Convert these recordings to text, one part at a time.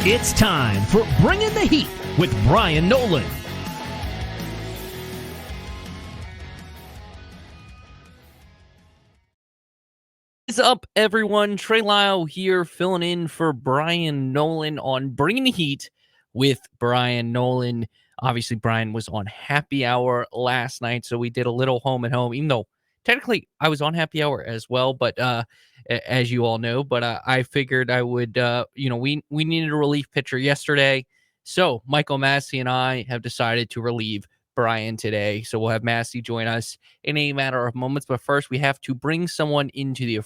It's time for Bringing the Heat with Bryan Nolen. What's up, everyone? Trey, Lyle here, filling in for Bryan Nolen on Bringing the Heat with Bryan Nolen. Obviously, Bryan was on happy hour last night, so we did a little home and home, even though technically I was on happy hour as well, but as you all know, but I figured I would, we needed a relief pitcher yesterday, so Michael Massie and I have decided to relieve Bryan today. So we'll have Massie join us in a matter of moments. But first, we have to bring someone into the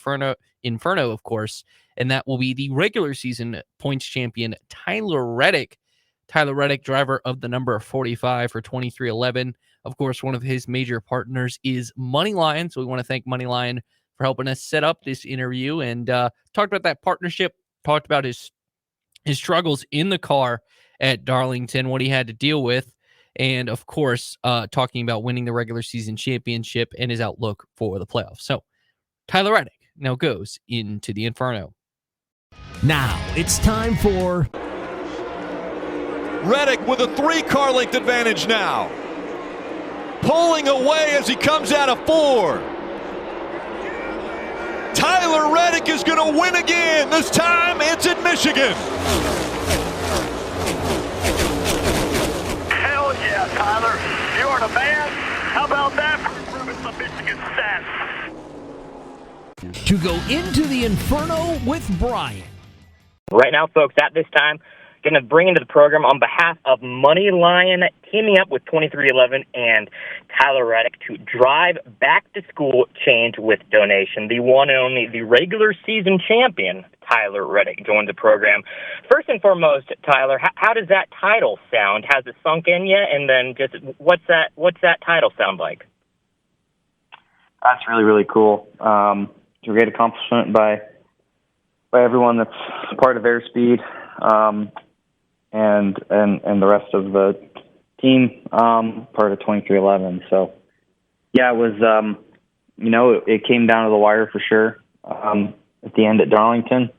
Inferno, of course, and that will be the regular season points champion, Tyler Reddick. Tyler Reddick, driver of the number 45 for 2311. Of course, one of his major partners is Moneyline. So we want to thank Moneyline for helping us set up this interview and talked about that partnership, talked about his struggles in the car at Darlington, what he had to deal with. And, of course, talking about winning the regular season championship and his outlook for the playoffs. So, Tyler Reddick now goes into the Inferno. Now it's time for Reddick with a 3-car length advantage now. Pulling away as he comes out of 4. Tyler Reddick is going to win again. This time it's in Michigan. Yeah, Tyler, you are the man. How about that for improving some Michigan stats? To go into the Inferno with Bryan. Right now, folks, at this time, going to bring into the program on behalf of Moneyline, teaming up with 2311 and Tyler Reddick to drive back to school change with donation. The one and only, the regular season champion, Tyler Reddick, joins the program. First and foremost, Tyler, how does that title sound? Has it sunk in yet? And then just what's that title sound like? That's really, really cool. It's a great accomplishment by everyone that's part of Airspeed. And the rest of the team, part of 2311. So, yeah, it was, it came down to the wire for sure at the end at Darlington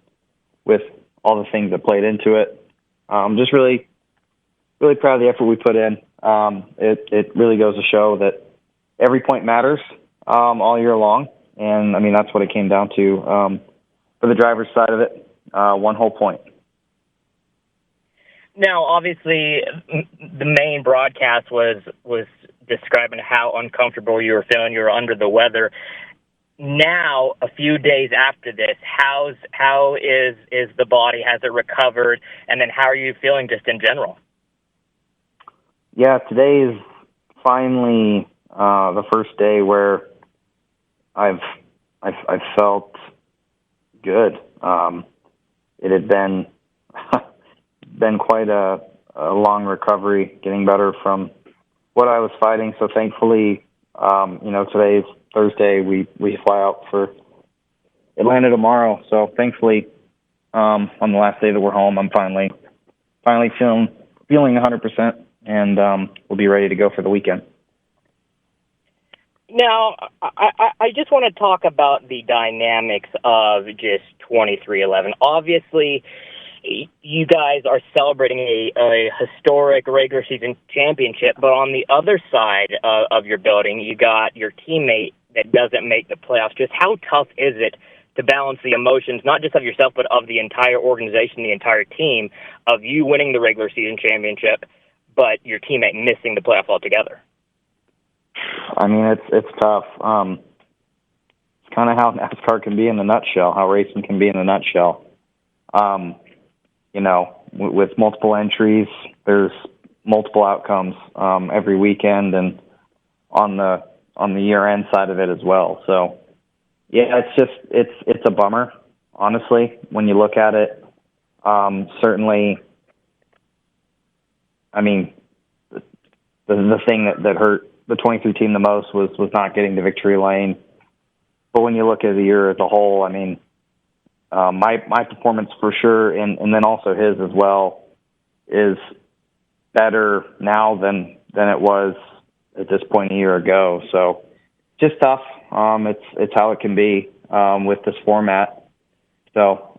with all the things that played into it. Just really, really proud of the effort we put in. It really goes to show that every point matters all year long. And, I mean, that's what it came down to for the driver's side of it, one whole point. Now, obviously, the main broadcast was describing how uncomfortable you were feeling. You were under the weather. Now, a few days after this, how is the body? Has it recovered? And then how are you feeling just in general? Yeah, today is finally the first day where I've felt good. It had been quite a long recovery, getting better from what I was fighting. So thankfully, today's Thursday. We fly out for Atlanta tomorrow. So thankfully, on the last day that we're home, I'm finally feeling 100%, and we'll be ready to go for the weekend. Now, I just want to talk about the dynamics of just 2311. Obviously, you guys are celebrating a historic regular season championship, but on the other side of your building, you got your teammate that doesn't make the playoffs. Just how tough is it to balance the emotions, not just of yourself, but of the entire organization, the entire team, of you winning the regular season championship, but your teammate missing the playoff altogether? I mean, it's tough. It's kind of how NASCAR can be in a nutshell, how racing can be in a nutshell. With multiple entries, there's multiple outcomes every weekend, and on the year-end side of it as well. So, yeah, it's a bummer, honestly, when you look at it. Certainly, I mean, the thing that hurt the 23 team the most was not getting to victory lane. But when you look at the year as a whole, I mean, my performance for sure, and then also his as well, is better now than it was at this point a year ago. So just tough. It's how it can be with this format. So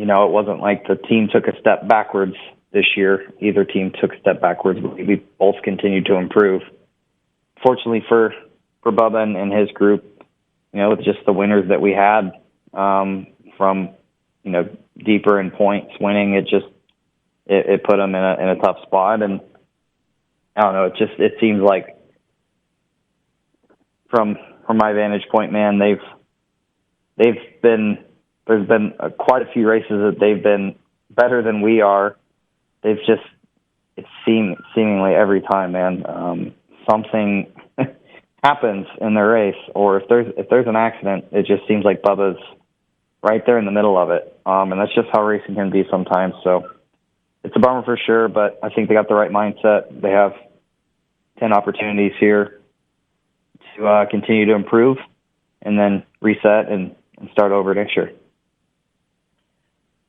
it wasn't like the team took a step backwards this year. Either team took a step backwards. We both continued to improve. Fortunately for Bubba and his group, with just the winners that we had from, deeper in points winning, it put them in a tough spot. And I don't know, it seems like from my vantage point, man, there's been quite a few races that they've been better than we are. It's seemingly every time, man, something happens in their race, or if there's an accident, it just seems like Bubba's right there in the middle of it. And that's just how racing can be sometimes. So it's a bummer for sure, but I think they got the right mindset. They have 10 opportunities here to continue to improve and then reset and start over next year.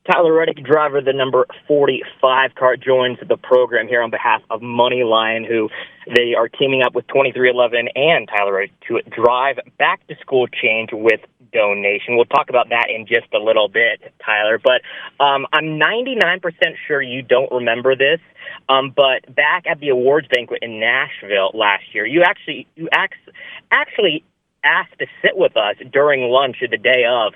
Tyler Reddick, driver of the number 45 car, joins the program here on behalf of Moneyline, who they are teaming up with 2311 and Tyler Reddick to drive back-to-school change with donation. We'll talk about that in just a little bit, Tyler. But I'm 99% sure you don't remember this, but back at the awards banquet in Nashville last year, you actually asked to sit with us during lunch the day of.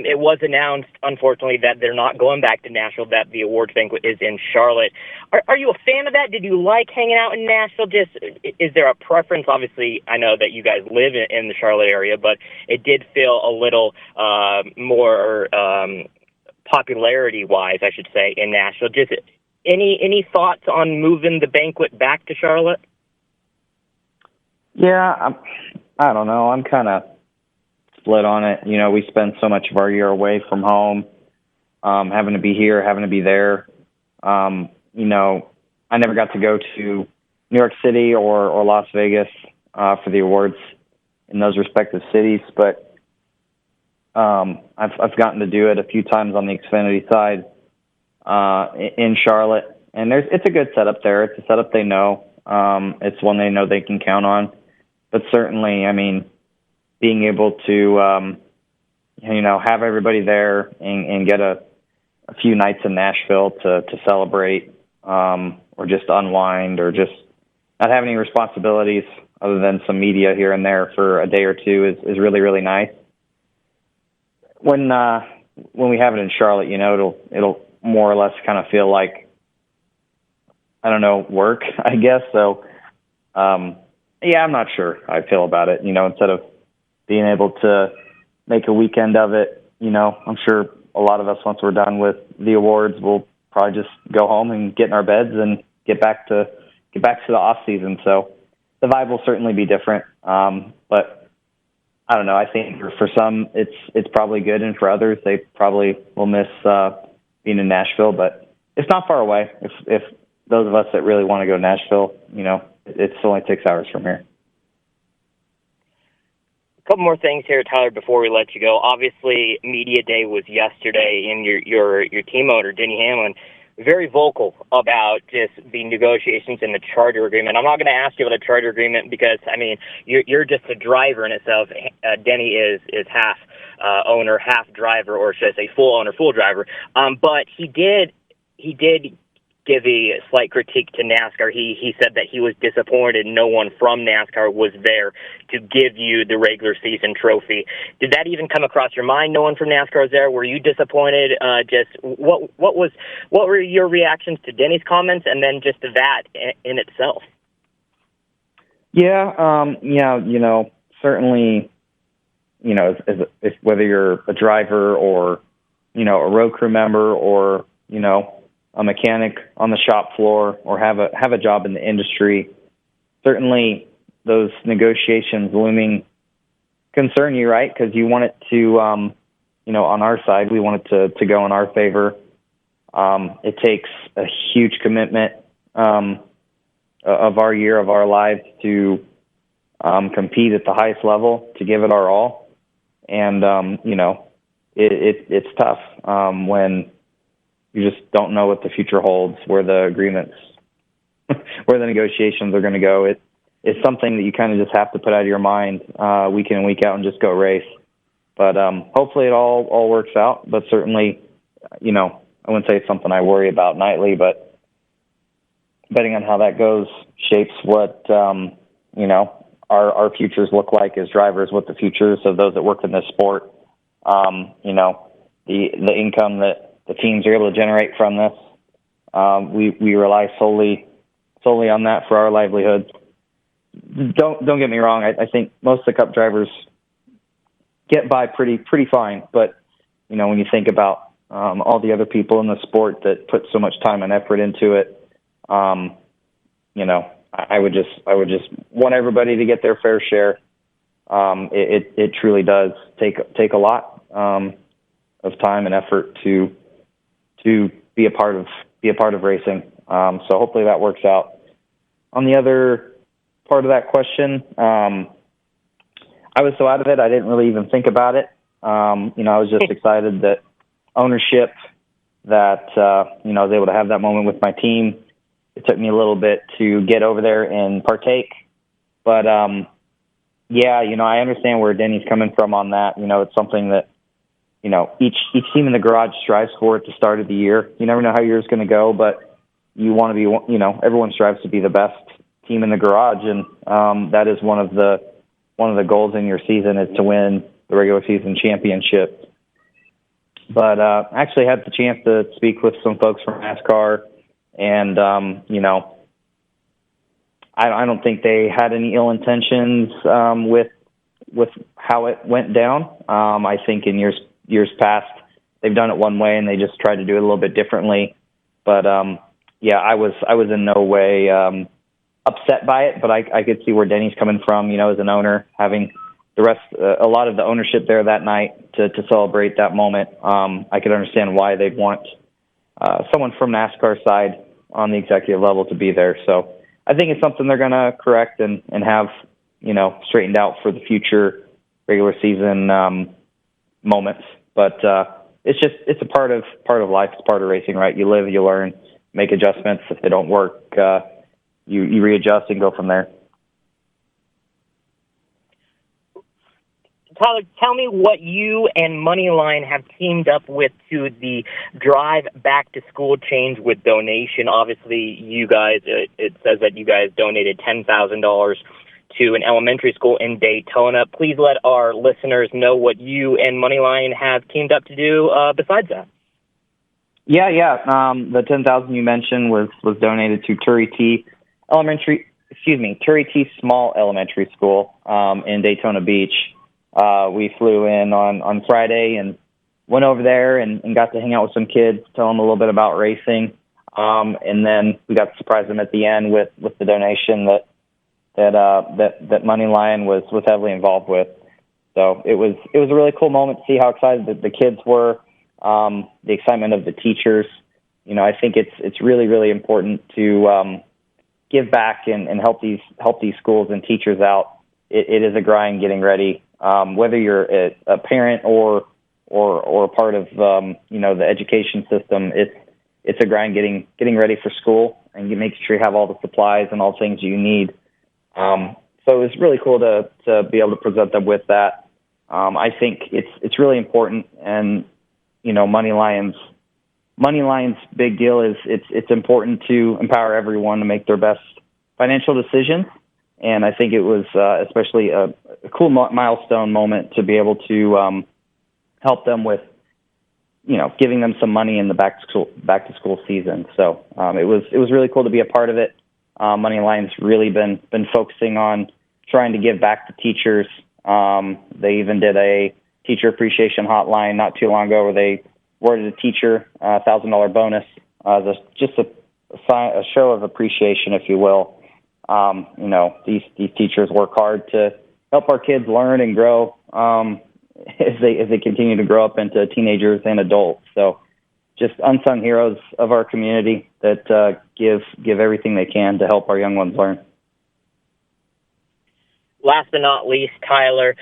It was announced, unfortunately, that they're not going back to Nashville, that the awards banquet is in Charlotte. Are you a fan of that? Did you like hanging out in Nashville? Is there a preference? Obviously, I know that you guys live in the Charlotte area, but it did feel a little more popularity-wise, I should say, in Nashville. Just any thoughts on moving the banquet back to Charlotte? Yeah, I don't know. I'm kind of split on it. We spend so much of our year away from home, having to be here, having to be there. I never got to go to New York City or Las Vegas for the awards in those respective cities, but I've gotten to do it a few times on the Xfinity side in Charlotte, and it's a good setup there. It's a setup they know. It's one they know they can count on. But certainly, I mean, being able to, have everybody there and get a few nights in Nashville to celebrate or just unwind or just not have any responsibilities other than some media here and there for a day or two is really, really nice. When we have it in Charlotte, it'll more or less kind of feel like, I don't know, work, I guess. So, yeah, I'm not sure how I feel about it. Instead of being able to make a weekend of it, I'm sure a lot of us, once we're done with the awards, will probably just go home and get in our beds and get back to the off season. So the vibe will certainly be different. But I don't know. I think for some, it's probably good, and for others, they probably will miss being in Nashville. But it's not far away. If those of us that really want to go to Nashville, it's only 6 hours from here. A couple more things here, Tyler, before we let you go. Obviously, Media Day was yesterday, and your team owner, Denny Hamlin, very vocal about just the negotiations and the charter agreement. I'm not going to ask you about the charter agreement because, I mean, you're just a driver in itself. Denny is half owner, half driver, or should I say full owner, full driver. But he did give a slight critique to NASCAR. He said that he was disappointed no one from NASCAR was there to give you the regular season trophy. Did that even come across your mind? No one from NASCAR was there. Were you disappointed? Just what were your reactions to Denny's comments, and then just to that in itself? Yeah, certainly, if whether you're a driver or a road crew member or a mechanic on the shop floor or have a job in the industry, certainly those negotiations looming concern you, right? Because you want it to, on our side, we want it to go in our favor. It takes a huge commitment of our year, of our lives to compete at the highest level, to give it our all. And, it's tough when you just don't know what the future holds, where the agreements, where the negotiations are going to go. It's something that you kind of just have to put out of your mind week in and week out and just go race. But hopefully it all works out. But certainly I wouldn't say it's something I worry about nightly, but betting on how that goes shapes what, our futures look like as drivers, what the futures of those that work in this sport. The income that the teams are able to generate from this, we rely solely on that for our livelihoods. Don't get me wrong. I think most of the Cup drivers get by pretty fine, but when you think about all the other people in the sport that put so much time and effort into it, I would just want everybody to get their fair share. It truly does take a lot of time and effort to be a part of racing. So hopefully that works out. On the other part of that question, I was so out of it, I didn't really even think about it. I was just excited that ownership, that, I was able to have that moment with my team. It took me a little bit to get over there and partake. But, I understand where Denny's coming from on that. It's something that, each team in the garage strives for at the start of the year. You never know how your year's going to go, but you want to be, everyone strives to be the best team in the garage. And that is one of the goals in your season is to win the regular season championship. But I actually had the chance to speak with some folks from NASCAR, and, I don't think they had any ill intentions with how it went down. I think in years past, they've done it one way and they just tried to do it a little bit differently. But I was in no way upset by it, but I could see where Denny's coming from. As an owner, having a lot of the ownership there that night to celebrate that moment. I could understand why they'd want someone from NASCAR side on the executive level to be there. So I think it's something they're going to correct and have, straightened out for the future regular season moments. But it's a part of life. It's part of racing, right? You live, you learn, make adjustments. If they don't work, you readjust and go from there. Tyler, tell me what you and Moneyline have teamed up with to the Drive Back to School change with donation. Obviously, you guys, it says that you guys donated $10,000 to an elementary school in Daytona. Please let our listeners know what you and Moneyline have teamed up to do besides that. Yeah. The $10,000 you mentioned was donated to Turry T Small Elementary School in Daytona Beach. We flew in on Friday and went over there and got to hang out with some kids, tell them a little bit about racing. And then we got to surprise them at the end with the donation that Moneyline was heavily involved with. So it was a really cool moment to see how excited the kids were, the excitement of the teachers. I think it's really, really important to give back and help these schools and teachers out. It is a grind getting ready. Whether you're a parent or part of the education system, it's a grind getting ready for school and making sure you have all the supplies and all the things you need. So it was really cool to be able to present them with that. I think it's really important, and Moneyline's big deal is it's important to empower everyone to make their best financial decisions. And I think it was especially a cool milestone moment to be able to help them with, giving them some money in the back to school season. So it was really cool to be a part of it. Moneyline's really been focusing on trying to give back to teachers. They even did a teacher appreciation hotline not too long ago where they awarded a teacher a $1,000 bonus, just a show of appreciation, if you will. These teachers work hard to help our kids learn and grow as they continue to grow up into teenagers and adults. So just unsung heroes of our community that give everything they can to help our young ones learn. Last but not least, Tyler,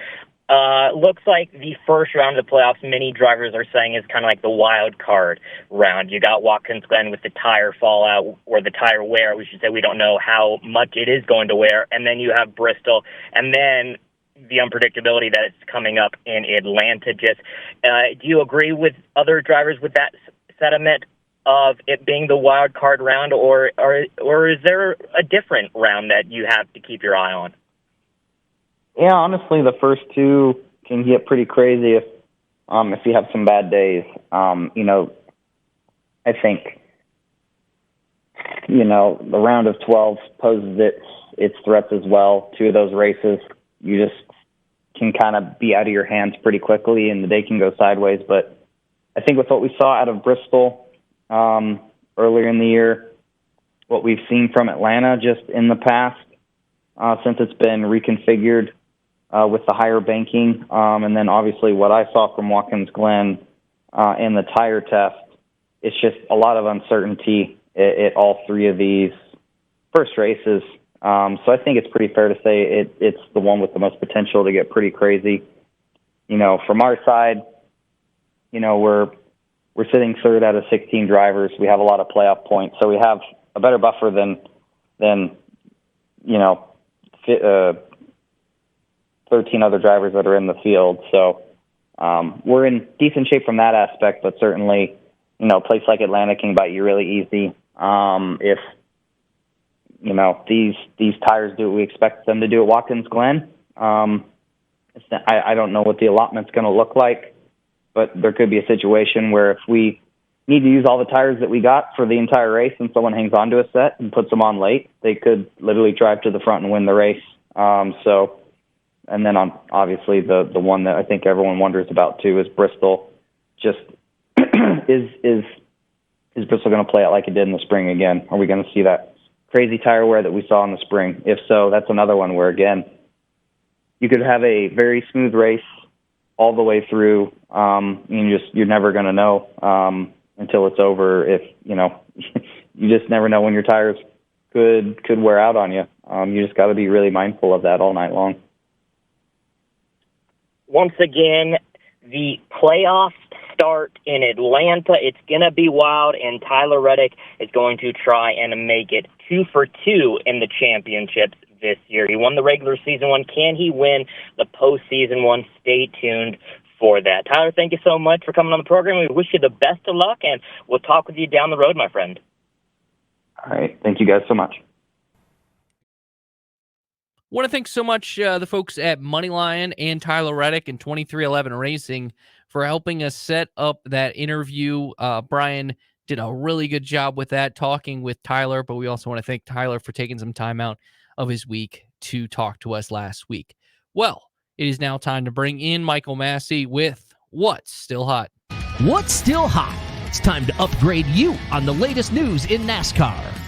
looks like the first round of the playoffs, many drivers are saying, is kind of like the wild card round. You got Watkins Glen with the tire fallout, or the tire wear, we should say. We don't know how much it is going to wear. And then you have Bristol. And then the unpredictability that is coming up in Atlanta. Just do you agree with other drivers with that sentiment of it being the wild card round, or is there a different round that you have to keep your eye on? Yeah, honestly, the first two can get pretty crazy if you have some bad days. I think the round of 12 poses its threats as well. Two of those races, you just can kind of be out of your hands pretty quickly, and the day can go sideways. But I think with what we saw out of Bristol earlier in the year, what we've seen from Atlanta just in the past, since it's been reconfigured with the higher banking, and then obviously what I saw from Watkins Glen in the tire test, it's just a lot of uncertainty at all three of these first races. So I think it's pretty fair to say it's the one with the most potential to get pretty crazy. From our side, we're sitting third out of 16 drivers. We have a lot of playoff points, so we have a better buffer than 13 other drivers that are in the field. So we're in decent shape from that aspect, but certainly, a place like Atlanta can bite you really easy. If these tires do what we expect them to do at Watkins Glen, I don't know what the allotment's going to look like, but there could be a situation where if we need to use all the tires that we got for the entire race and someone hangs on to a set and puts them on late, they could literally drive to the front and win the race. And then obviously the one that I think everyone wonders about too is Bristol. Just is Bristol going to play out like it did in the spring again? Are we going to see that crazy tire wear that we saw in the spring? If so, that's another one where, again, you could have a very smooth race all the way through. You're never going to know until it's over. If you just never know when your tires could wear out on you. You just got to be really mindful of that all night long. Once again, the playoffs start in Atlanta. It's going to be wild, and Tyler Reddick is going to try and make it 2 for 2 in the championships this year. He won the regular season one. Can he win the postseason one? Stay tuned for that. Tyler, thank you so much for coming on the program. We wish you the best of luck, and we'll talk with you down the road, my friend. All right. Thank you guys so much. Want to thank so much the folks at Moneyline and Tyler Reddick and 2311 Racing for helping us set up that interview. Brian did a really good job with that, talking with Tyler, but we also want to thank Tyler for taking some time out of his week to talk to us last week. Well, it is now time to bring in Michael Massie with What's Still Hot. What's still hot? It's time to upgrade you on the latest news in NASCAR.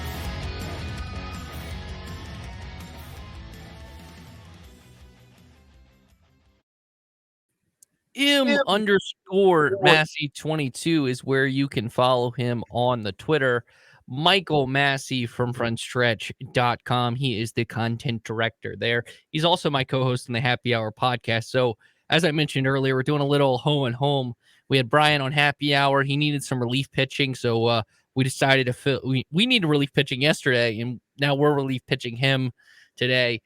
M_Massie22 is where you can follow him on the Twitter. Michael Massie from frontstretch.com. He is the content director there. He's also my co-host on the Happy Hour podcast. So as I mentioned earlier, we're doing a little home and home. We had Brian on Happy Hour. He needed some relief pitching. So we decided to fill, we needed relief pitching yesterday, and now we're relief pitching him today.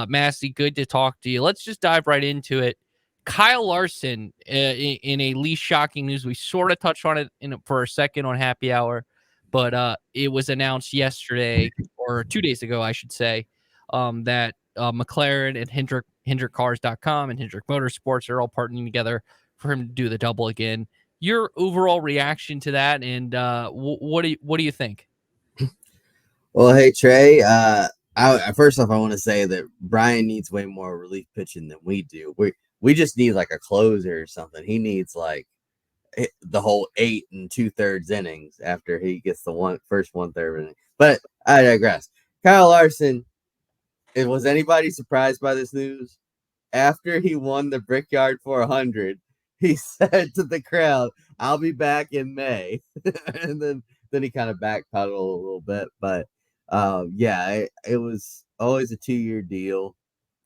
Massie, good to talk to you. Let's just dive right into it. Kyle Larson, in a least shocking news, we sort of touched on it for a second on Happy Hour, but it was announced yesterday, or 2 days ago, I should say, that McLaren and HendrickCars.com and Hendrick Motorsports are all partnering together for him to do the double again. Your overall reaction to that, and what do you think? Well, hey, Trey. First off, I want to say that Brian needs way more relief pitching than we do. We just need like a closer or something. He needs like the whole 8 2/3 innings after he gets the first 1/3 inning. But I digress. Kyle Larson, was anybody surprised by this news? After he won the Brickyard 400, he said to the crowd, "I'll be back in May." And then he kind of backpedaled a little bit. But it was always a 2-year deal.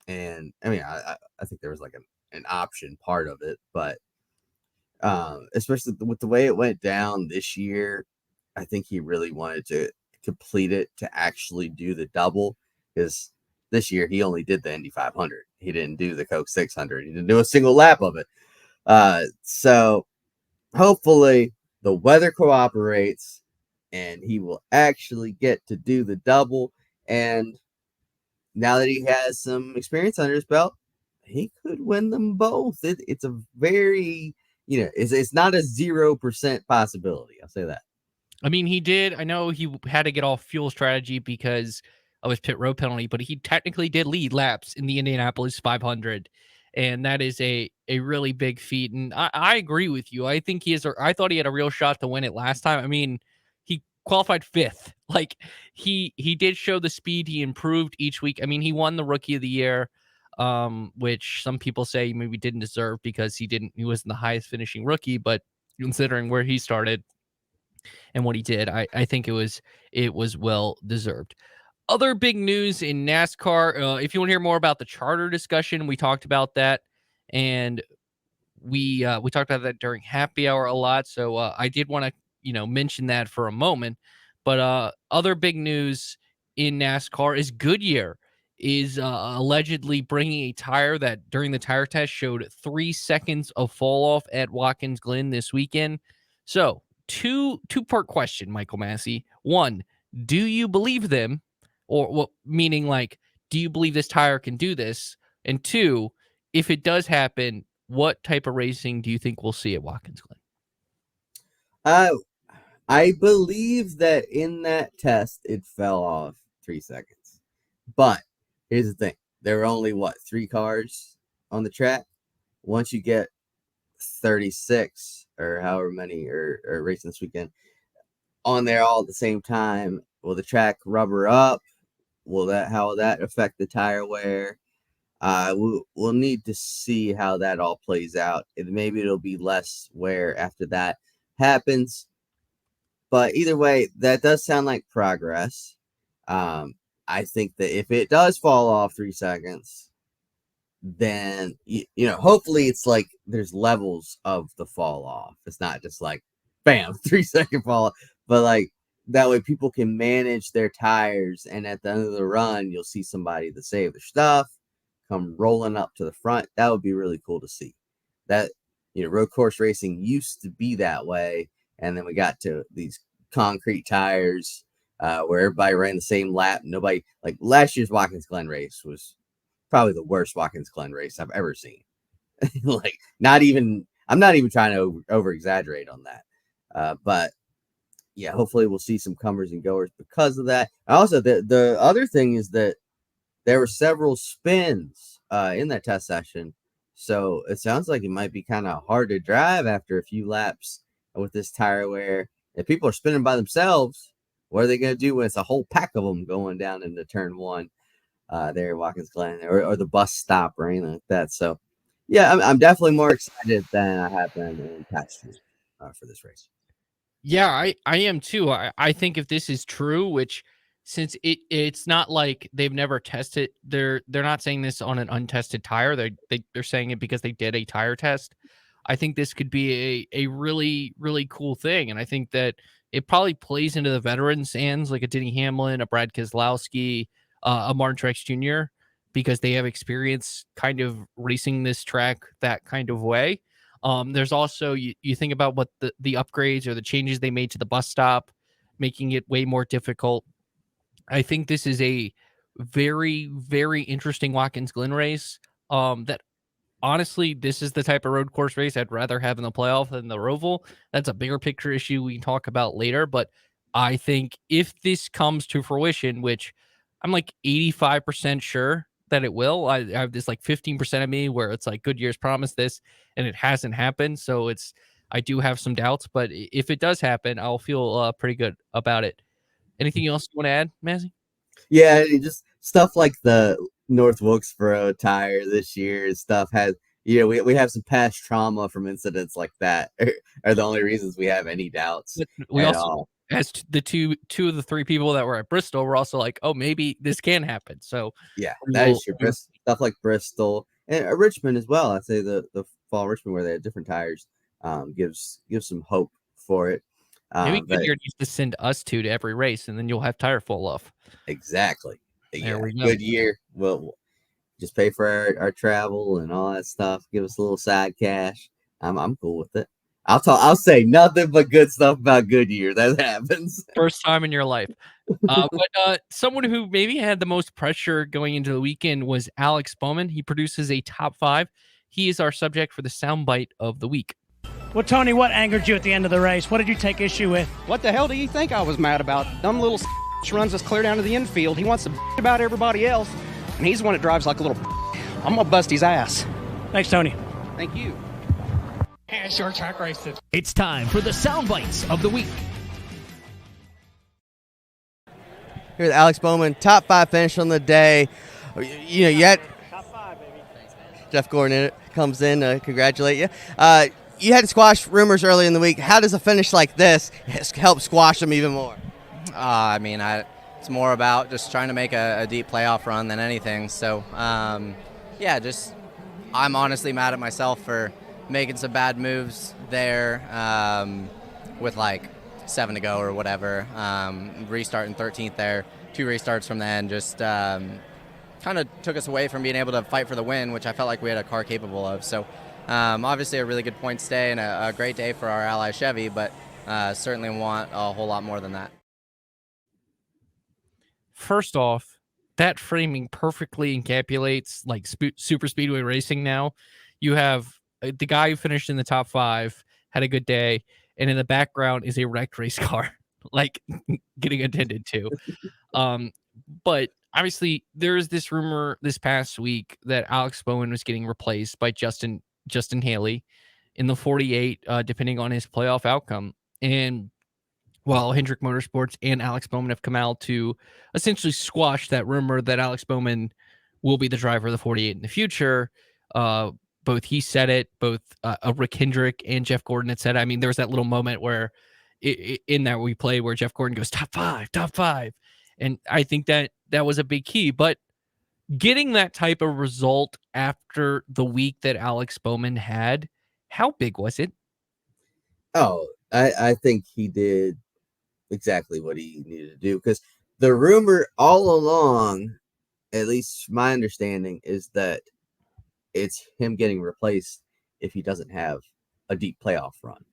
And I mean, I think there was like an option part of it, but especially with the way it went down this year, I think he really wanted to complete it to actually do the double, because this year he only did the Indy 500. he didn't do the Coke 600. He didn't do a single lap of it. So hopefully the weather cooperates and he will actually get to do the double. And now that he has some experience under his belt, he could win them both. It's a very, it's not a 0% possibility. I'll say that. I mean, he did. I know he had to get off fuel strategy because of his pit road penalty, but he technically did lead laps in the Indianapolis 500. And that is a really big feat. And I agree with you. I think I thought he had a real shot to win it last time. I mean, he qualified 5th. Like he did show the speed. He improved each week. I mean, he won the Rookie of the Year, which some people say he maybe didn't deserve because he wasn't the highest finishing rookie, but considering where he started and what he did, I think it was well deserved. Other big news in NASCAR. If you want to hear more about the charter discussion, we talked about that, and we talked about that during happy hour a lot. So I did want to mention that for a moment. But other big news in NASCAR is Goodyear is allegedly bringing a tire that during the tire test showed 3 seconds of fall off at Watkins Glen this weekend. So two-part question, Michael Massie. One, do you believe them? Or what, meaning like, do you believe this tire can do this? And 2, if it does happen, what type of racing do you think we'll see at Watkins Glen? I believe that in that test, it fell off 3 seconds. But here's the thing. There were only, 3 cars on the track? Once you get 36 or however many are racing this weekend on there all at the same time, will the track rubber up? How will that affect the tire wear? We'll need to see how that all plays out. Maybe it'll be less wear after that happens. But either way, that does sound like progress. I think that if it does fall off 3 seconds, then hopefully it's like there's levels of the fall off. It's not just like bam, 3-second fall off, but like that way people can manage their tires, and at the end of the run, you'll see somebody that save their stuff come rolling up to the front. That would be really cool to see. That road course racing used to be that way, and then we got to these concrete tires where everybody ran the same lap. Nobody, like last year's Watkins Glen race was probably the worst Watkins Glen race I've ever seen. Like I'm not even trying to over exaggerate on that. But yeah, hopefully we'll see some comers and goers because of that. Also, the other thing is that there were several spins in that test session. So it sounds like it might be kind of hard to drive after a few laps with this tire wear. If people are spinning by themselves, what are they going to do when it's a whole pack of them going down into turn 1 there at Watkins Glen or the bus stop or anything like that? So, yeah, I'm definitely more excited than I have been in past years for this race. Yeah, I am too. I think if this is true, which since it's not like they've never tested, they're not saying this on an untested tire. They're saying it because they did a tire test. I think this could be a really, really cool thing. And I think that it probably plays into the veterans' hands, like a Denny Hamlin, a Brad Keselowski, a Martin Truex Jr., because they have experience kind of racing this track that kind of way. There's also, you think about what the upgrades or the changes they made to the bus stop, making it way more difficult. I think this is a very, very interesting Watkins Glen race. That honestly, this is the type of road course race I'd rather have in the playoff than the Roval. That's a bigger picture issue we can talk about later. But I think if this comes to fruition, which I'm like 85% sure that it will, I have this like 15% of me where it's like Goodyear's promised this and it hasn't happened. So I do have some doubts, but if it does happen, I'll feel pretty good about it. Anything else you want to add, Massie? Yeah, just stuff like the North Wilkesboro tire this year and stuff has, we have some past trauma from incidents like that are the only reasons we have any doubts We at also, all. as the two of the 3 people that were at Bristol, were also like, oh, maybe this can happen. So Yeah, that is true. Stuff like Bristol and Richmond as well. I'd say the fall Richmond where they had different tires gives some hope for it. maybe But Goodyear needs to send us 2 to every race, and then you'll have tire fall off. exactly. There we go. Good year. Well, just pay for our travel and all that stuff. Give us a little side cash. I'm cool with it. I'll say nothing but good stuff about Goodyear. That happens. First time in your life. But someone who maybe had the most pressure going into the weekend was Alex Bowman. He produces a top 5. He is our subject for the soundbite of the week. Well, Tony, what angered you at the end of the race? What did you take issue with? What the hell do you think I was mad about? Dumb little runs us clear down to the infield. He wants to about everybody else, and he's the one that drives like a little. I'm gonna bust his ass. Thanks, Tony. Thank you. And short track races. It's time for the sound bites of the week. Here's Alex Bowman, top 5 finish on the day. You know, you had Top 5, baby. Jeff Gordon in it, comes in to congratulate you. You had to squash rumors early in the week. How does a finish like this help squash them even more? I mean, it's more about just trying to make a deep playoff run than anything. So, yeah, just I'm honestly mad at myself for making some bad moves there with like 7 to go or whatever. Restarting 13th there, 2 restarts from the end just kind of took us away from being able to fight for the win, which I felt like we had a car capable of. So obviously a really good points day and a great day for our ally Chevy, but certainly want a whole lot more than that. First off, that framing perfectly encapsulates like super speedway racing. Now you have the guy who finished in the top 5 had a good day, and in the background is a wrecked race car like getting attended to. But obviously there's this rumor this past week that Alex Bowman was getting replaced by Justin Haley in the 48, depending on his playoff outcome. And while Hendrick Motorsports and Alex Bowman have come out to essentially squash that rumor that Alex Bowman will be the driver of the 48 in the future, both he said it, both Rick Hendrick and Jeff Gordon had said it. I mean, there was that little moment where in that we played where Jeff Gordon goes top five. And I think that was a big key. But getting that type of result after the week that Alex Bowman had, how big was it? Oh, I think he did exactly what he needed to do, because the rumor all along, at least my understanding, is that it's him getting replaced if he doesn't have a deep playoff run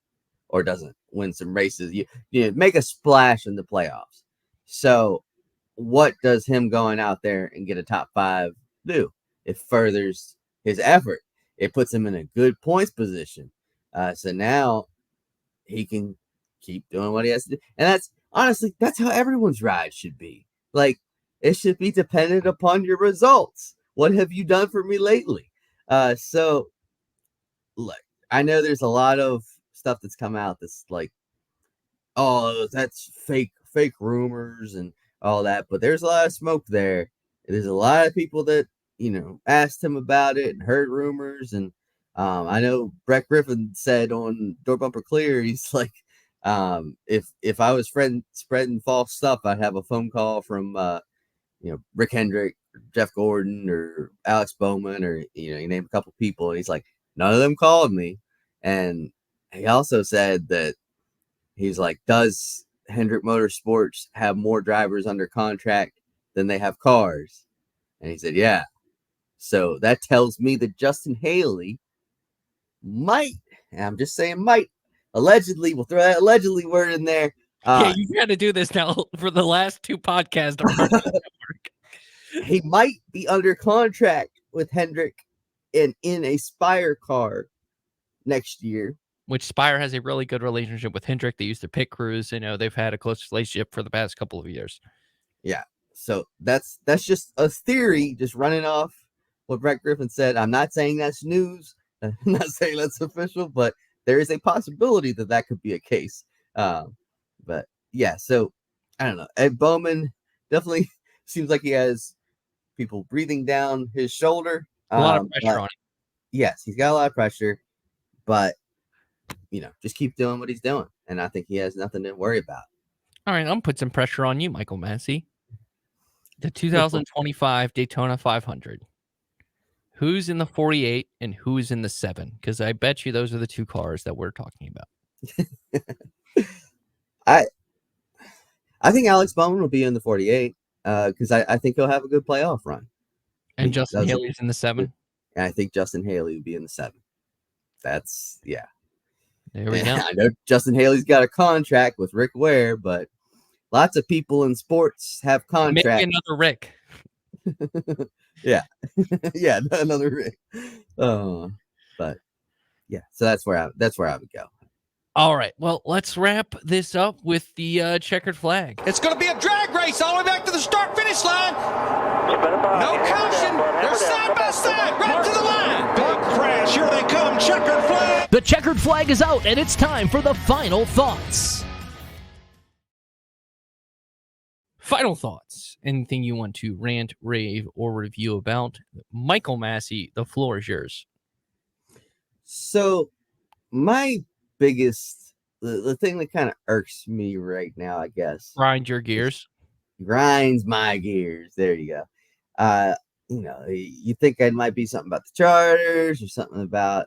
or doesn't win some races. You make a splash in the playoffs. So what does him going out there and get a top 5 do? It furthers his effort. It puts him in a good points position. So now he can keep doing what he has to do. And that's honestly, that's how everyone's ride should be. Like, it should be dependent upon your results. What have you done for me lately? So look, I know there's a lot of stuff that's come out that's like, oh, that's fake rumors and all that, but there's a lot of smoke there. There's a lot of people that, asked him about it and heard rumors. And I know Brett Griffin said on Door Bumper Clear, he's like, if I was spreading false stuff, I'd have a phone call from Rick Hendrick, Jeff Gordon, or Alex Bowman, or he named a couple people, and he's like, none of them called me. And he also said that he's like, does Hendrick Motorsports have more drivers under contract than they have cars? And he said, yeah. So that tells me that Justin Haley might, and I'm just saying might, allegedly, we'll throw that allegedly word in there. Yeah, you got to do this now for the last 2 podcasts. He might be under contract with Hendrick in a Spire car next year. Which Spire has a really good relationship with Hendrick. They use their pit crews. They've had a close relationship for the past couple of years. Yeah. So that's just a theory, just running off what Brett Griffin said. I'm not saying that's news. I'm not saying that's official, but there is a possibility that could be a case. But yeah, so I don't know. Ed Bowman definitely seems like he has people breathing down his shoulder. A lot of pressure on him. Yes, he's got a lot of pressure, but just keep doing what he's doing. And I think he has nothing to worry about. All right, I'm going to put some pressure on you, Michael Massie. The 2025 Daytona 500. Who's in the 48 and who's in the 7? Because I bet you those are the 2 cars that we're talking about. I think Alex Bowman will be in the 48 because I think he'll have a good playoff run. And Justin Haley's in the 7. And I think Justin Haley would be in the 7. That's There we and go. I know Justin Haley's got a contract with Rick Ware, but lots of people in sports have contracts. Maybe another Rick. Yeah. Yeah, another Rick. But yeah, so that's where I would go. All right. Well, let's wrap this up with the checkered flag. It's going to be a drag race all the way back to the start-finish line. No caution. They're side by side, right to the line. Big crash. Here they come. Checkered flag. The checkered flag is out, and it's time for the final thoughts. Final thoughts. Anything you want to rant, rave, or review about? Michael Massie, the floor is yours. So my biggest, the thing that kind of irks me right now, I guess. Grind your gears. Grinds my gears. There you go. You think it might be something about the Chargers or something about,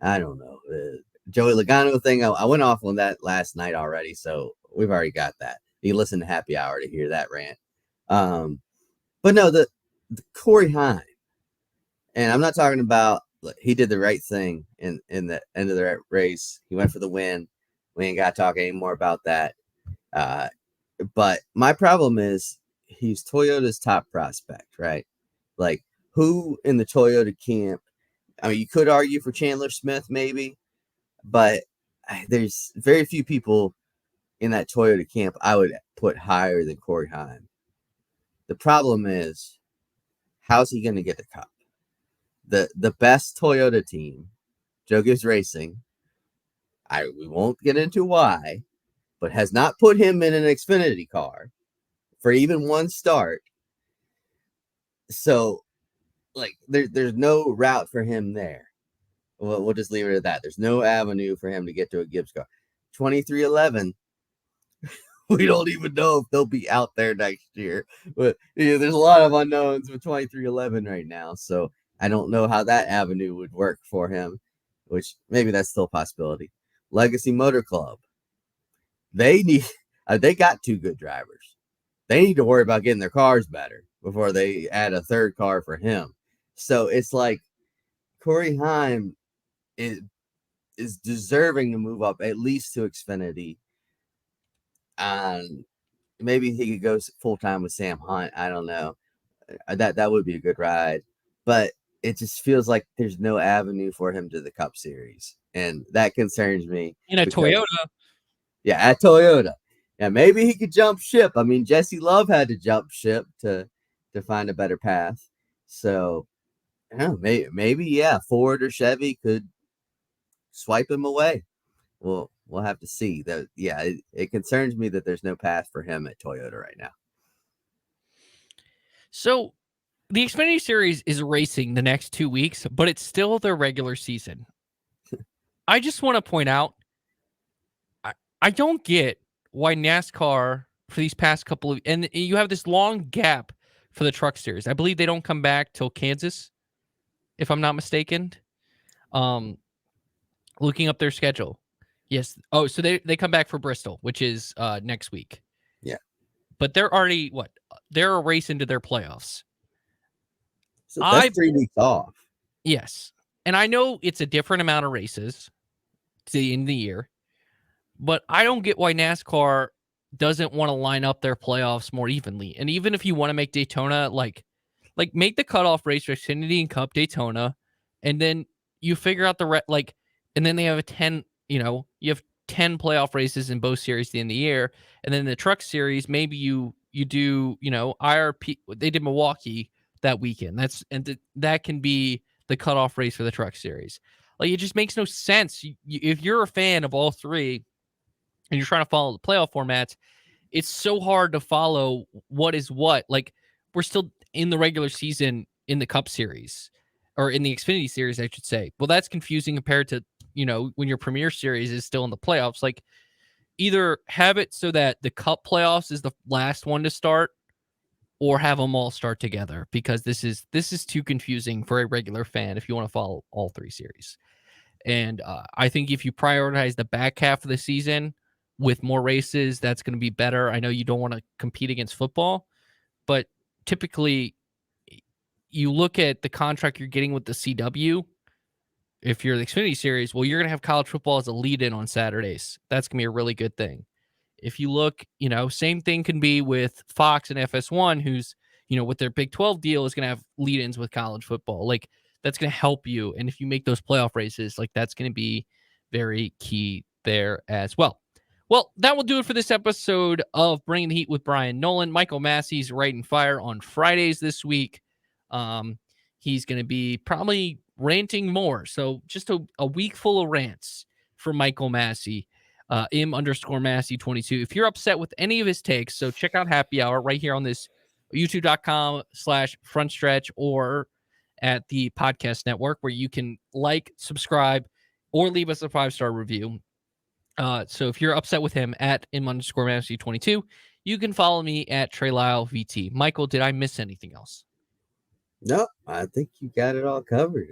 I don't know, Joey Logano thing. I went off on that last night already, so we've already got that. You listen to Happy Hour to hear that rant. But no, the Corey Heim, and I'm not talking about, look, he did the right thing in the end of the race. He went for the win. We ain't got to talk anymore about that. But my problem is he's Toyota's top prospect, right? Like, who in the Toyota camp? I mean, you could argue for Chandler Smith, maybe, but there's very few people in that Toyota camp I would put higher than Corey Heim. The problem is, how's he going to get the cup? The best Toyota team, Joe Gibbs Racing, we won't get into why, but has not put him in an Xfinity car for even one start. So, like, there's no route for him there. We'll just leave it at that. There's no avenue for him to get to a Gibbs car. 2311, we don't even know if they'll be out there next year. But there's a lot of unknowns with 2311 right now. So I don't know how that avenue would work for him, which maybe that's still a possibility. Legacy Motor Club. They got 2 good drivers. They need to worry about getting their cars better before they add a third car for him. So it's like Corey Heim is deserving to move up at least to Xfinity. Maybe he could go full time with Sam Hunt. I don't know. That would be a good ride, but it just feels like there's no avenue for him to the Cup Series, and that concerns me. In a Toyota. Yeah, at Toyota. Yeah, maybe he could jump ship. I mean, Jesse Love had to jump ship to find a better path. So, I don't know, maybe Ford or Chevy could swipe him away. We'll have to see. That it concerns me that there's no path for him at Toyota right now. So the Xfinity Series is racing the next 2 weeks, but it's still their regular season. I just want to point out, I don't get why NASCAR for these past couple of, and you have this long gap for the Truck Series. I believe they don't come back till Kansas, if I'm not mistaken. Looking up their schedule. Yes. Oh, so they come back for Bristol, which is next week. Yeah. But they're already, they're a race into their playoffs. So that's 3 weeks off. Yes. And I know it's a different amount of races to the end of the year, but I don't get why NASCAR doesn't want to line up their playoffs more evenly. And even if you want to make Daytona, like make the cutoff race for Xfinity and Cup Daytona, and then you figure out and then they have you have 10 playoff races in both series at the end of the year. And then the Truck Series, maybe you do, IRP, they did Milwaukee that weekend. That can be the cutoff race for the Truck Series. Like, it just makes no sense. If you're a fan of all three and you're trying to follow the playoff formats, it's so hard to follow what is what. Like, we're still in the regular season in the Cup Series, or in the Xfinity Series, I should say. Well, that's confusing compared to, when your Premier Series is still in the playoffs. Like, either have it so that the Cup playoffs is the last one to start, or have them all start together, because this is too confusing for a regular fan if you want to follow all three series. And I think if you prioritize the back half of the season with more races, that's going to be better. I know you don't want to compete against football, but typically you look at the contract you're getting with the CW, if you're the Xfinity Series, well, you're going to have college football as a lead-in on Saturdays. That's going to be a really good thing. If you look, same thing can be with Fox and FS1, who's, with their Big 12 deal is going to have lead-ins with college football. Like, that's going to help you. And if you make those playoff races, like, that's going to be very key there as well. Well, that will do it for this episode of Bringing the Heat with Bryan Nolen. Michael Massie's right and fire on Fridays this week. He's going to be probably ranting more. So just a week full of rants for Michael Massie, _Massie22. If you're upset with any of his takes, so check out Happy Hour right here on this youtube.com/front stretch or at the podcast network where you can like, subscribe, or leave us a 5-star review. So if you're upset with him at _Massie22, you can follow me at Trey Lyle VT. Michael, did I miss anything else? No, I think you got it all covered.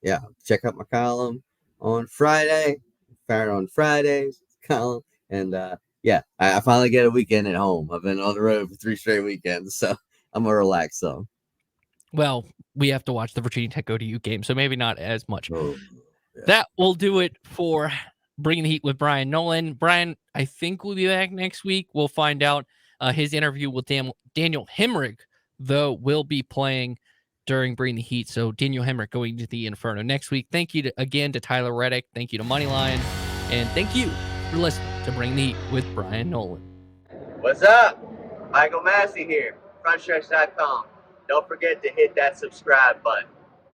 Yeah, check out my column on Friday, Fire on Fridays column, and I finally get a weekend at home. I've been on the road for 3 straight weekends, so I'm gonna relax some. Well, we have to watch the Virginia Tech ODU game, so maybe not as much. Oh, yeah. That will do it for Bringing the Heat with Bryan Nolen. Bryan, I think we'll be back next week. We'll find out. His interview with Daniel Hemrick, though, will be playing during Bring the Heat. So Daniel Hemrick going to the Inferno next week. Thank you again to Tyler Reddick. Thank you to Moneyline. And thank you for listening to Bring the Heat with Bryan Nolen. What's up? Michael Massie here, frontstretch.com. Don't forget to hit that subscribe button.